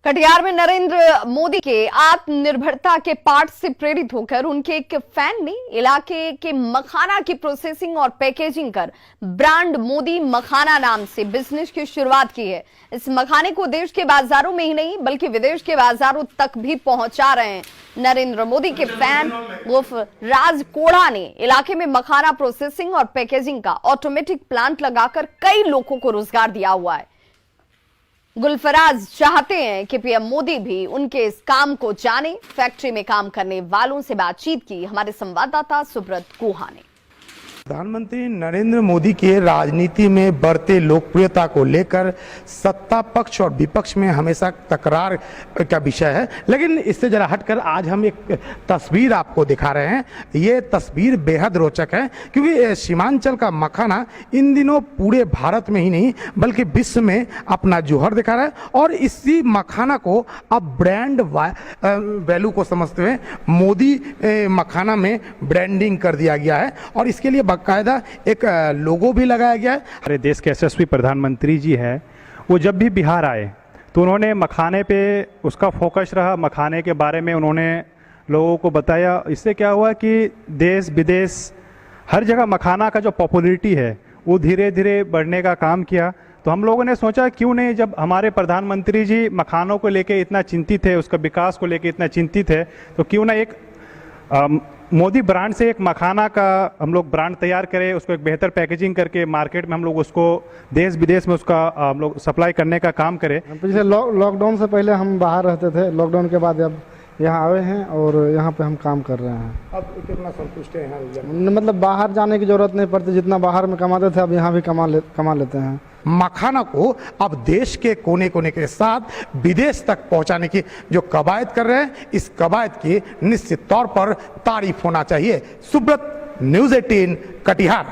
कटिहार में नरेंद्र मोदी के आत्मनिर्भरता के पाठ से प्रेरित होकर उनके एक फैन ने इलाके के मखाना की प्रोसेसिंग और पैकेजिंग कर ब्रांड मोदी मखाना नाम से बिजनेस की शुरुआत की है। इस मखाने को देश के बाजारों में ही नहीं बल्कि विदेश के बाजारों तक भी पहुंचा रहे हैं। नरेंद्र मोदी के फैन उर्फ राज कोड़ा ने इलाके में मखाना प्रोसेसिंग और पैकेजिंग का ऑटोमेटिक प्लांट लगाकर कई लोगों को रोजगार दिया हुआ है। गुलफराज चाहते हैं कि पीएम मोदी भी उनके इस काम को जाने। फैक्ट्री में काम करने वालों से बातचीत की हमारे संवाददाता सुब्रत गुहा ने। प्रधानमंत्री नरेंद्र मोदी के राजनीति में बढ़ते लोकप्रियता को लेकर सत्ता पक्ष और विपक्ष में हमेशा तकरार का विषय है, लेकिन इससे जरा हटकर आज हम एक तस्वीर आपको दिखा रहे हैं। ये तस्वीर बेहद रोचक है क्योंकि सीमांचल का मखाना इन दिनों पूरे भारत में ही नहीं बल्कि विश्व में अपना जोहर दिखा रहा है और इसी मखाना को अब ब्रांड वैल्यू को समझते हुए मोदी मखाना में ब्रांडिंग कर दिया गया है और इसके लिए बाकायदा एक लोगो भी लगाया गया है। हमारे देश के यशस्वी प्रधानमंत्री जी हैं, वो जब भी बिहार आए तो उन्होंने मखाने पे उसका फोकस रहा, मखाने के बारे में उन्होंने लोगों को बताया। इससे क्या हुआ कि देश विदेश हर जगह मखाना का जो पॉपुलैरिटी है वो धीरे धीरे बढ़ने का काम किया। तो हम लोगों ने सोचा क्यों नहीं, जब हमारे प्रधानमंत्री जी मखानों को लेके इतना चिंतित है, उसका विकास को लेके इतना चिंतित है, तो क्यों ना एक मोदी ब्रांड से एक मखाना का हम लोग ब्रांड तैयार करें, उसको एक बेहतर पैकेजिंग करके मार्केट में हम लोग उसको देश विदेश में उसका हम लोग सप्लाई करने का काम करें। पिछले लॉकडाउन से पहले हम बाहर रहते थे, लॉकडाउन के बाद अब यहाँ आए हैं और यहाँ पे हम काम कर रहे हैं। अब कितना संतुष्ट है यहाँ? मतलब बाहर जाने की जरूरत नहीं पड़ती, जितना बाहर में कमाते थे अब यहाँ भी कमा लेते हैं। मखाना को अब देश के कोने कोने के साथ विदेश तक पहुंचाने की जो कवायद कर रहे हैं, इस कवायद की निश्चित तौर पर तारीफ होना चाहिए। सुब्रत, न्यूज़ 18 कटिहार।